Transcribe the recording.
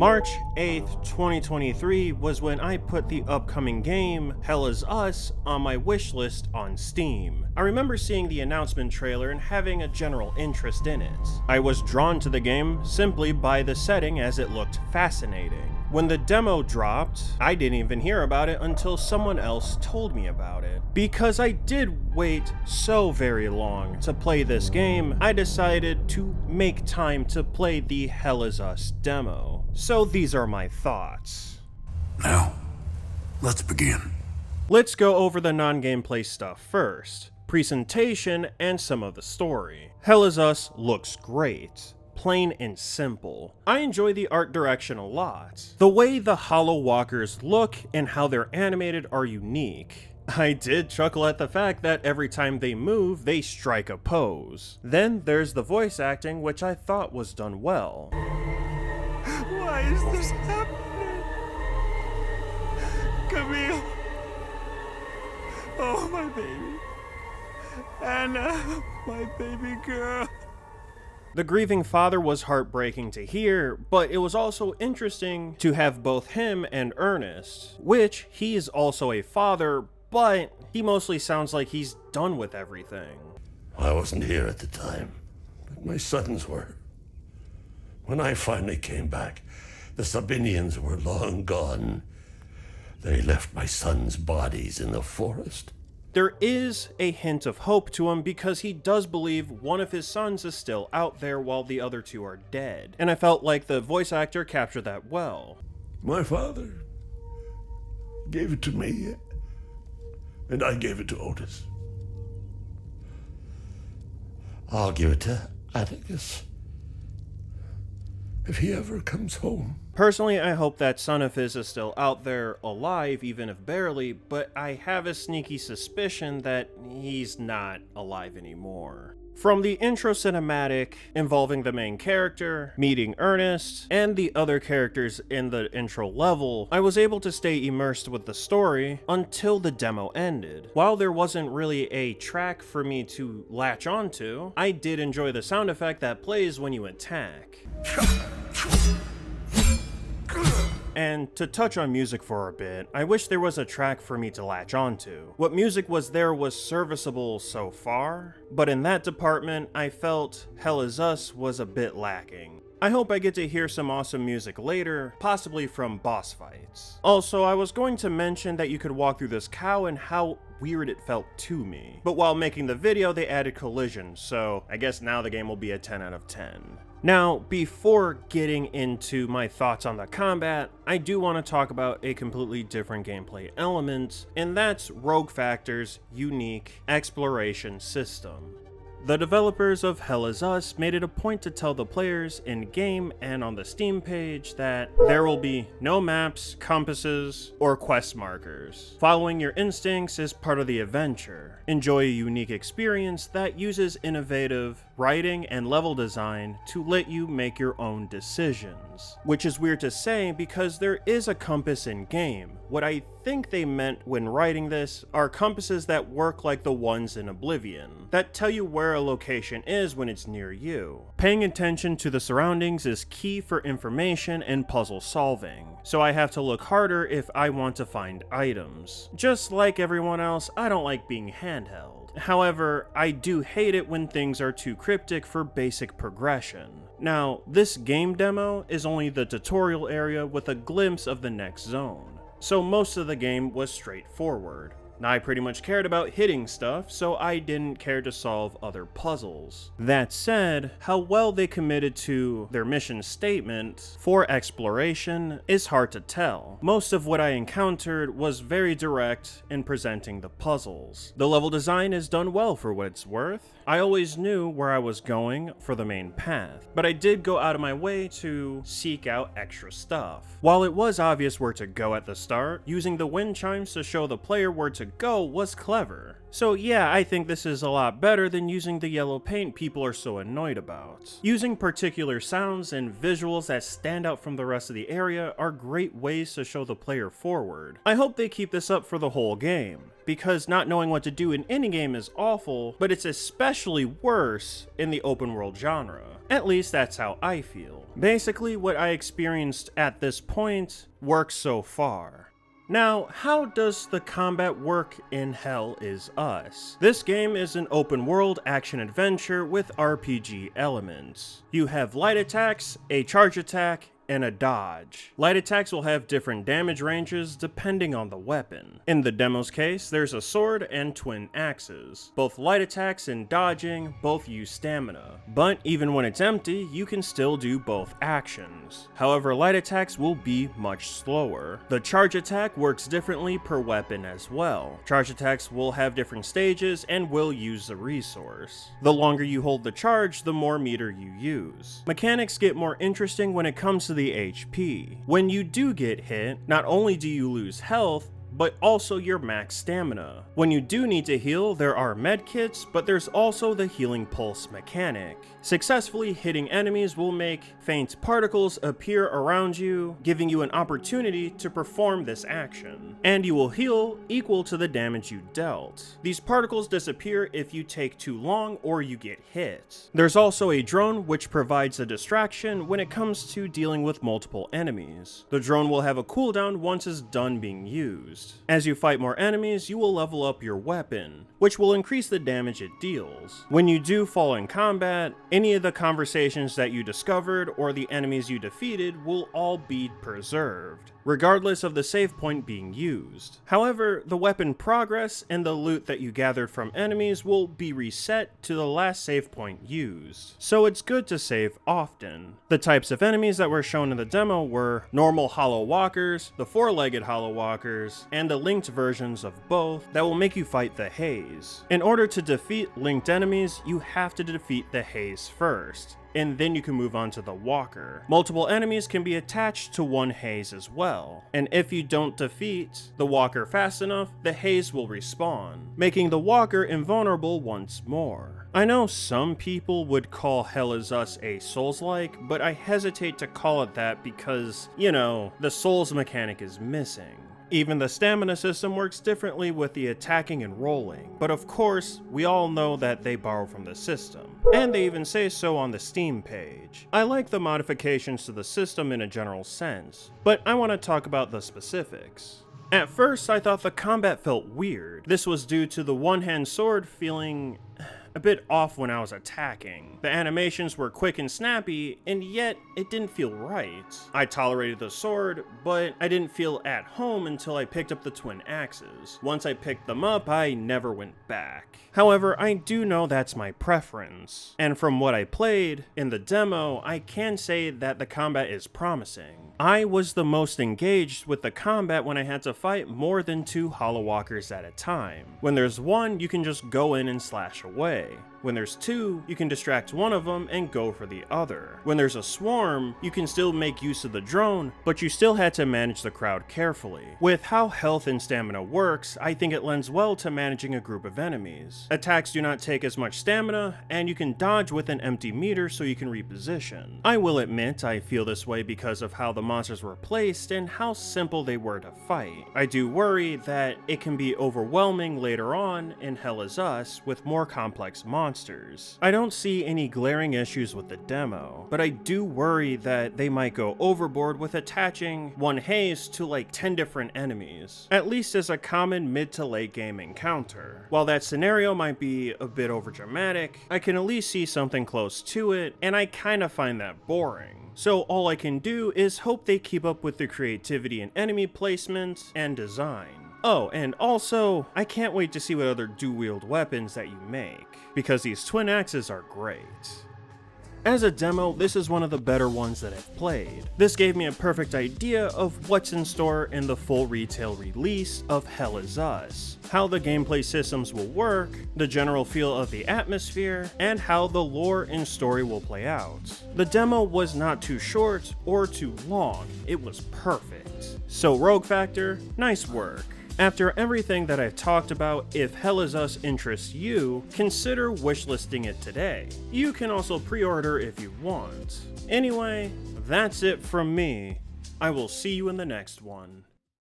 March 8th, 2023 was when I put the upcoming game, Hell Is Us, on my wishlist on Steam. I remember seeing the announcement trailer and having a general interest in it. I was drawn to the game simply by the setting as it looked fascinating. When the demo dropped, I didn't even hear about it until someone else told me about it. Because I did wait so very long to play this game, I decided to make time to play the Hell Is Us demo. So these are my thoughts. Now, let's begin. Let's go over the non-gameplay stuff first. Presentation and some of the story. Hell Is Us looks great. Plain and simple. I enjoy the art direction a lot. The way the Hollow Walkers look and how they're animated are unique. I did chuckle at the fact that every time they move, they strike a pose. Then there's the voice acting, which I thought was done well. Why is this happening? Camille. Oh, my baby. Anna, my baby girl. The grieving father was heartbreaking to hear, but it was also interesting to have both him and Ernest, which he is also a father, but he mostly sounds like he's done with everything. I wasn't here at the time, but my sons were. When I finally came back, the Sabinians were long gone. They left my sons' bodies in the forest. There is a hint of hope to him because he does believe one of his sons is still out there while the other two are dead. And I felt like the voice actor captured that well. My father gave it to me, and I gave it to Otis. I'll give it to Atticus if he ever comes home. Personally, I hope that son of his is still out there alive, even if barely, but I have a sneaky suspicion that he's not alive anymore. From the intro cinematic involving the main character, meeting Ernest, and the other characters in the intro level, I was able to stay immersed with the story until the demo ended. While there wasn't really a track for me to latch onto, I did enjoy the sound effect that plays when you attack. And to touch on music for a bit, I wish there was a track for me to latch onto. What music was there was serviceable so far, but in that department, I felt Hell Is Us was a bit lacking. I hope I get to hear some awesome music later, possibly from boss fights. Also, I was going to mention that you could walk through this cow and how weird it felt to me. But while making the video, they added collision, so I guess now the game will be a 10 out of 10. Now, before getting into my thoughts on the combat, I do want to talk about a completely different gameplay element, and that's Rogue Factor's unique exploration system. The developers of Hell Is Us made it a point to tell the players in-game and on the Steam page that there will be no maps, compasses, or quest markers. Following your instincts is part of the adventure. Enjoy a unique experience that uses innovative writing and level design to let you make your own decisions. Which is weird to say because there is a compass in-game. What I think they meant when writing this are compasses that work like the ones in Oblivion, that tell you where a location is when it's near you. Paying attention to the surroundings is key for information and puzzle solving, so I have to look harder if I want to find items. Just like everyone else, I don't like being handheld. However, I do hate it when things are too cryptic for basic progression. Now, this game demo is only the tutorial area with a glimpse of the next zone, so most of the game was straightforward. I pretty much cared about hitting stuff, so I didn't care to solve other puzzles. That said, how well they committed to their mission statement for exploration is hard to tell. Most of what I encountered was very direct in presenting the puzzles. The level design is done well for what it's worth. I always knew where I was going for the main path, but I did go out of my way to seek out extra stuff. While it was obvious where to go at the start, using the wind chimes to show the player where to go was clever. So yeah, I think this is a lot better than using the yellow paint people are so annoyed about. Using particular sounds and visuals that stand out from the rest of the area are great ways to show the player forward. I hope they keep this up for the whole game, because not knowing what to do in any game is awful, but it's especially worse in the open world genre. At least that's how I feel. Basically, what I experienced at this point works so far. Now, how does the combat work in Hell Is Us? This game is an open world action adventure with RPG elements. You have light attacks, a charge attack, and a dodge. Light attacks will have different damage ranges depending on the weapon. In the demo's case, there's a sword and twin axes. Both light attacks and dodging both use stamina, but even when it's empty, you can still do both actions. However, light attacks will be much slower. The charge attack works differently per weapon as well. Charge attacks will have different stages and will use a resource. The longer you hold the charge, the more meter you use. Mechanics get more interesting when it comes to the HP. When you do get hit, not only do you lose health, but also your max stamina. When you do need to heal, there are medkits, but there's also the healing pulse mechanic. Successfully hitting enemies will make faint particles appear around you, giving you an opportunity to perform this action. And you will heal equal to the damage you dealt. These particles disappear if you take too long or you get hit. There's also a drone which provides a distraction when it comes to dealing with multiple enemies. The drone will have a cooldown once it's done being used. As you fight more enemies, you will level up your weapon, which will increase the damage it deals. When you do fall in combat, any of the conversations that you discovered or the enemies you defeated will all be preserved, regardless of the save point being used. However, the weapon progress and the loot that you gathered from enemies will be reset to the last save point used, so it's good to save often. The types of enemies that were shown in the demo were normal hollow walkers, the four-legged hollow walkers, and the linked versions of both that will make you fight the haze. In order to defeat linked enemies, you have to defeat the haze first, and then you can move on to the walker. Multiple enemies can be attached to one haze as well, and if you don't defeat the walker fast enough, the haze will respawn, making the walker invulnerable once more. I know some people would call Hell Is Us a Souls-like, but I hesitate to call it that because, you know, the Souls mechanic is missing. Even the stamina system works differently with the attacking and rolling, but of course, we all know that they borrow from the system, and they even say so on the Steam page. I like the modifications to the system in a general sense, but I want to talk about the specifics. At first, I thought the combat felt weird. This was due to the one-hand sword feeling a bit off when I was attacking. The animations were quick and snappy, and yet it didn't feel right. I tolerated the sword, but I didn't feel at home until I picked up the twin axes. Once I picked them up, I never went back. However, I do know that's my preference, and from what I played in the demo, I can say that the combat is promising. I was the most engaged with the combat when I had to fight more than 2 hollow walkers at a time. When there's one, you can just go in and slash away. When there's 2, you can distract one of them and go for the other. When there's a swarm, you can still make use of the drone, but you still had to manage the crowd carefully. With how health and stamina works, I think it lends well to managing a group of enemies. Attacks do not take as much stamina, and you can dodge with an empty meter so you can reposition. I will admit I feel this way because of how the monsters were placed and how simple they were to fight. I do worry that it can be overwhelming later on in Hell Is Us with more complex monsters. I don't see any glaring issues with the demo, but I do worry that they might go overboard with attaching one haze to like 10 different enemies, at least as a common mid to late game encounter. While that scenario might be a bit overdramatic, I can at least see something close to it, and I kinda find that boring. So all I can do is hope they keep up with the creativity in enemy placement and design. Oh, and also, I can't wait to see what other dual-wield weapons that you make, because these twin axes are great. As a demo, this is one of the better ones that I've played. This gave me a perfect idea of what's in store in the full retail release of Hell Is Us, how the gameplay systems will work, the general feel of the atmosphere, and how the lore and story will play out. The demo was not too short or too long, it was perfect. So Rogue Factor, nice work. After everything that I've talked about, if Hell Is Us interests you, consider wishlisting it today. You can also pre-order if you want. Anyway, that's it from me. I will see you in the next one.